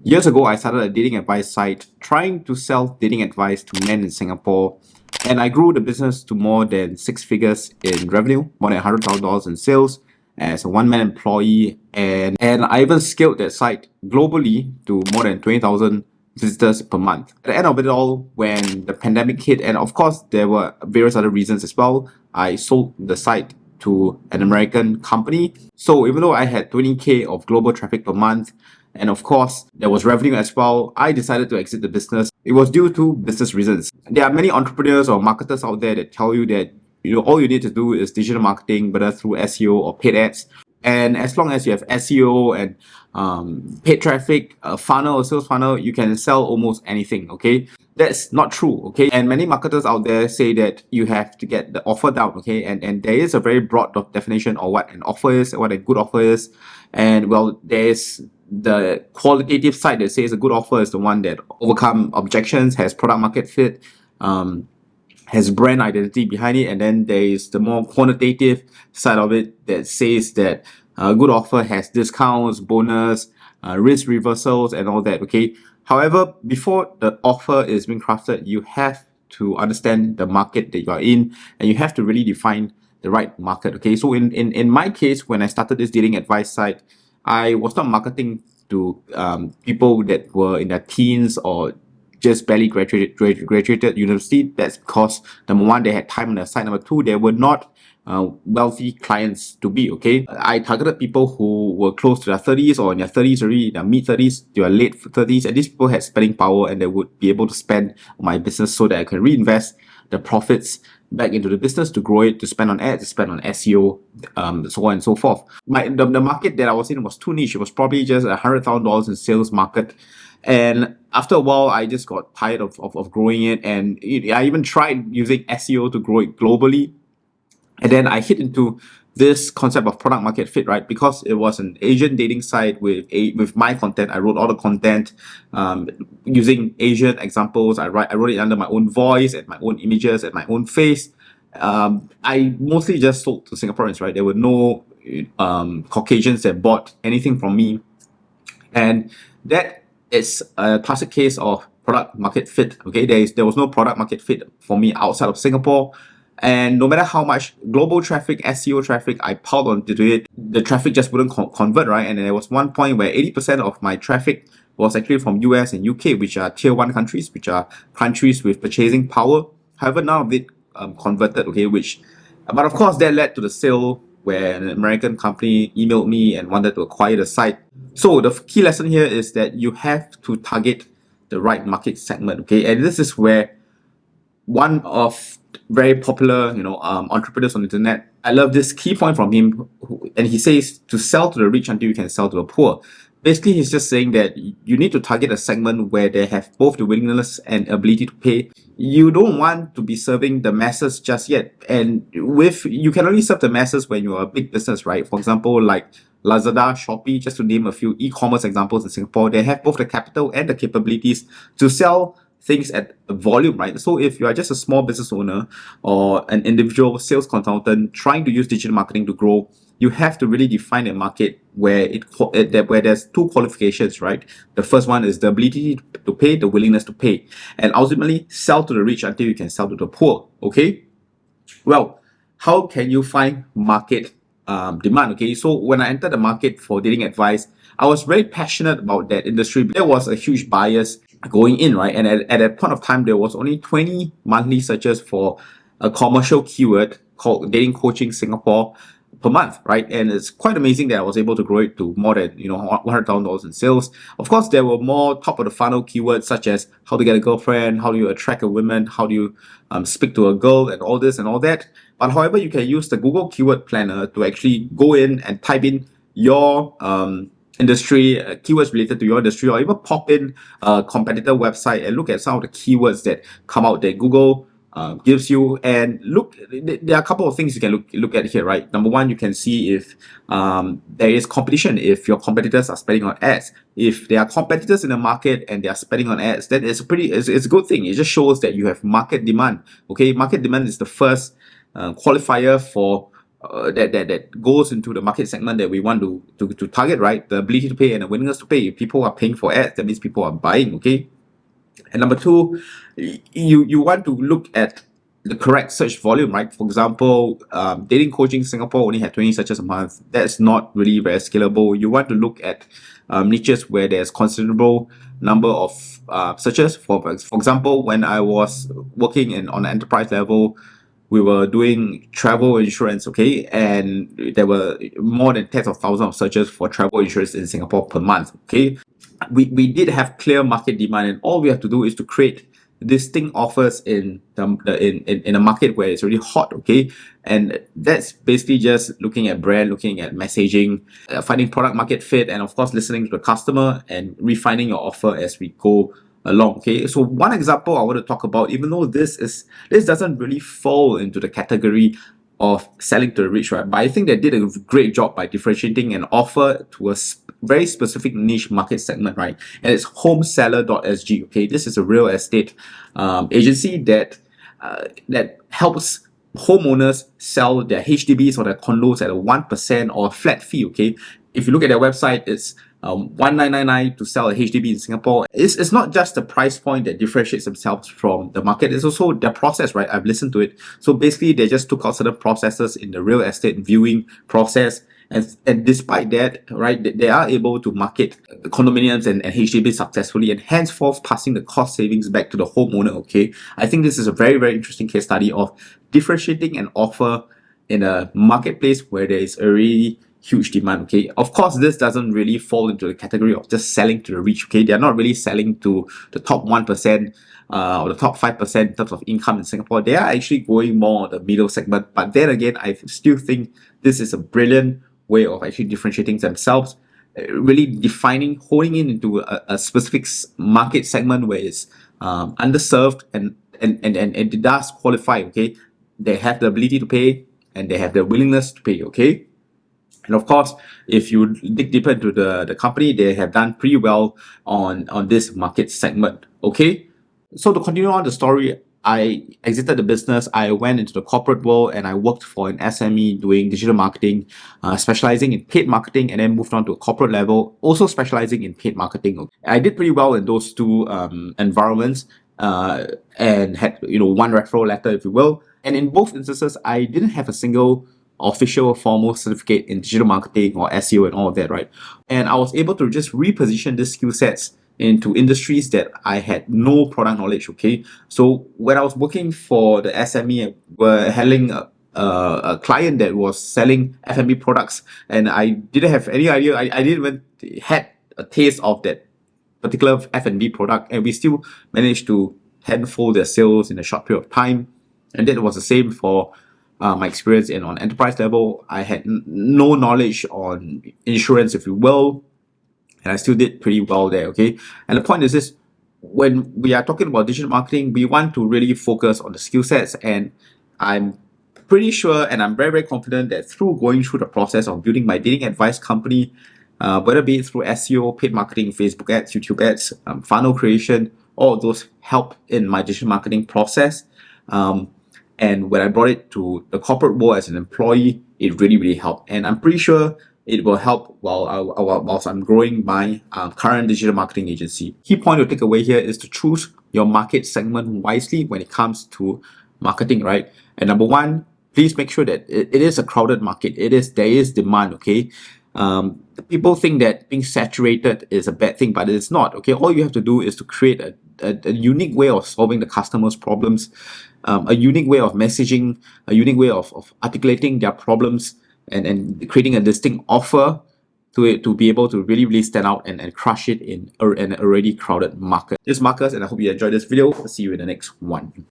Years ago, I started a dating advice site trying to sell dating advice to men in Singapore. And I grew the business to more than six figures in revenue, more than $100,000 in sales as a one-man employee. And I even scaled that site globally to more than 20,000 visitors per month. At the end of it all, when the pandemic hit, and of course, there were various other reasons as well, I sold the site to an American company. So even though I had 20K of global traffic per month, and of course, there was revenue as well, I decided to exit the business. It was due to business reasons. There are many entrepreneurs or marketers out there that tell you that all you need to do is digital marketing, whether through SEO or paid ads. And as long as you have SEO and paid traffic, a funnel, a sales funnel, you can sell almost anything, okay? That's not true, okay? And many marketers out there say that you have to get the offer down, okay? And there is a very broad definition of what an offer is, what a good offer is. And well, there's the qualitative side that says a good offer is the one that overcome objections, has product market fit, has brand identity behind it. And then there is the more quantitative side of it that says that a good offer has discounts, bonus, risk reversals, and all that, okay? However, before the offer is being crafted, you have to understand the market that you are in, and you have to really define the right market, okay? So in my case, when I started this dating advice site, I was not marketing to people that were in their teens or just barely graduated university. That's because number one, they had time on their side. Number two, they were not wealthy clients to be, okay? I targeted people who were close to their 30s or in their 30s already, their mid-30s, their late 30s, and these people had spending power and they would be able to spend on my business so that I can reinvest the profits back into the business to grow it, to spend on ads, to spend on SEO, so on and so forth. The market that I was in was too niche. It was probably just $100,000 in sales market. And after a while, I just got tired of growing it. And I even tried using SEO to grow it globally. And then I hit into this concept of product market fit, right? Because it was an Asian dating site with my content. I wrote all the content using Asian examples. I wrote it under my own voice and my own images and my own face. I mostly just sold to Singaporeans, right? There were no Caucasians that bought anything from me. And that is a classic case of product market fit, okay? There was no product market fit for me outside of Singapore. And no matter how much global traffic, SEO traffic I piled onto it, the traffic just wouldn't convert, right? And there was one point where 80% of my traffic was actually from US and UK, which are tier 1 countries, which are countries with purchasing power. However, none of it converted, okay? But of course, that led to the sale where an American company emailed me and wanted to acquire the site. So the key lesson here is that you have to target the right market segment, okay? And this is where one of very popular, entrepreneurs on the internet, I love this key point from him, and he says to sell to the rich until you can sell to the poor. Basically, he's just saying that you need to target a segment where they have both the willingness and ability to pay. You don't want to be serving the masses just yet. And you can only serve the masses when you're a big business, right? For example, like Lazada, Shopee, just to name a few e-commerce examples in Singapore, they have both the capital and the capabilities to sell things at volume, right? So if you are just a small business owner or an individual sales consultant trying to use digital marketing to grow, you have to really define a market where there's two qualifications, right? The first one is the ability to pay, the willingness to pay, and ultimately sell to the rich until you can sell to the poor, okay? Well, how can you find market demand, okay? So when I entered the market for dating advice, I was very passionate about that industry. There was a huge bias going in, right? And at that point of time, there was only 20 monthly searches for a commercial keyword called Dating Coaching Singapore per month, right? And it's quite amazing that I was able to grow it to more than $100,000 in sales. Of course, there were more top of the funnel keywords such as how to get a girlfriend, how do you attract a woman, how do you speak to a girl, and all this and all that. But however, you can use the Google Keyword Planner to actually go in and type in your industry, keywords related to your industry, or even pop in a competitor website and look at some of the keywords that come out that Google gives you. And look, there are a couple of things you can look at here, right? Number one, you can see if there is competition, if your competitors are spending on ads. If there are competitors in the market and they are spending on ads, then it's a good thing. It just shows that you have market demand. Okay, market demand is the first qualifier for that goes into the market segment that we want to target, right? The ability to pay and the willingness to pay. If people are paying for ads, that means people are buying, okay? And number two, you want to look at the correct search volume, right? For example, dating coaching Singapore only had 20 searches a month. That's not really very scalable. You want to look at niches where there's considerable number of searches. For example, when I was working on an enterprise level, we were doing travel insurance, okay, and there were more than tens of thousands of searches for travel insurance in Singapore per month, okay. We did have clear market demand, and all we have to do is to create distinct offers in in a market where it's really hot, okay. And that's basically just looking at brand, looking at messaging, finding product market fit, and of course listening to the customer and refining your offer as we go along, okay. So one example I want to talk about, even though this doesn't really fall into the category of selling to the rich, right? But I think they did a great job by differentiating an offer to a very specific niche market segment, right? And it's HomeSeller.sg. Okay, this is a real estate agency that helps homeowners sell their HDBs or their condos at a 1% or a flat fee. Okay, if you look at their website, it's 1999 to sell a HDB in Singapore. It's not just the price point that differentiates themselves from the market, it's also their process, right? I've listened to it. So basically, they just took out certain processes in the real estate viewing process. And despite that, right, they are able to market condominiums and HDB successfully, and henceforth passing the cost savings back to the homeowner, okay? I think this is a very, very interesting case study of differentiating an offer in a marketplace where there is already huge demand, okay? Of course, this doesn't really fall into the category of just selling to the rich, okay? They're not really selling to the top 1% or the top 5% in terms of income in Singapore. They are actually going more on the middle segment. But then again, I still think this is a brilliant way of actually differentiating themselves, really defining, honing in into a specific market segment where it's underserved and it does qualify, okay? They have the ability to pay and they have the willingness to pay, okay? And of course, if you dig deeper into the company, they have done pretty well on this market segment, okay? So to continue on the story, I exited the business, I went into the corporate world, and I worked for an SME doing digital marketing, specializing in paid marketing, and then moved on to a corporate level, also specializing in paid marketing. I did pretty well in those two environments, and had one referral letter, if you will. And in both instances, I didn't have a single official formal certificate in digital marketing or SEO and all of that, right? And I was able to just reposition these skill sets into industries that I had no product knowledge, okay? So when I was working for the SME, we're handling a client that was selling F&B products, and I didn't have any idea, I didn't even had a taste of that particular F&B product, and we still managed to handful their sales in a short period of time. And that was the same for my experience on enterprise level. I had no knowledge on insurance, if you will, and I still did pretty well there, okay? And the point is this, when we are talking about digital marketing, we want to really focus on the skill sets, and I'm pretty sure and I'm very, very confident that through going through the process of building my dating advice company, whether be it through SEO, paid marketing, Facebook ads, YouTube ads, funnel creation, all of those help in my digital marketing process. And when I brought it to the corporate world as an employee, it really, really helped. And I'm pretty sure it will help whilst I'm growing my current digital marketing agency. Key point to take away here is to choose your market segment wisely when it comes to marketing, right? And number one, please make sure that it is a crowded market. There is demand, okay? People think that being saturated is a bad thing, but it's not, okay? All you have to do is to create a unique way of solving the customer's problems, a unique way of messaging, a unique way of articulating their problems, and creating a distinct offer to be able to really, really stand out and crush it in an already crowded market. This is Marcus, and I hope you enjoyed this video. I'll see you in the next one.